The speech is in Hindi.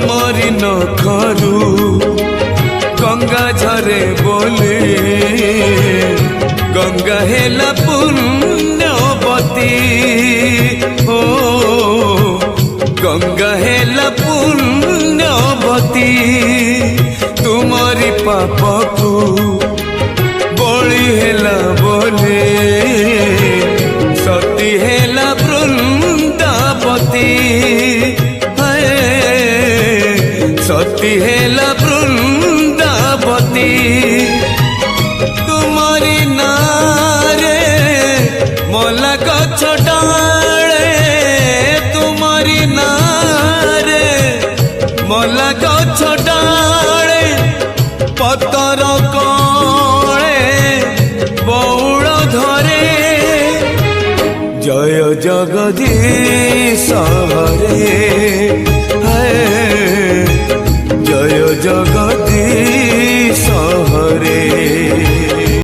तुमरी नखरू गंगा झरे बोले गंगा हेला पुण्यवती हो गंगा हेला पुण्यवती तुमरी पापकू बड़ी हेला बोले सती हेला वृंदावती सती हेला वृंदावती तुमरी नारे मोला गछ डाले तुमरी नारे मोला गछ डाले पतर कले बौड़ धरे जय जगदीश हरे जय जगदीश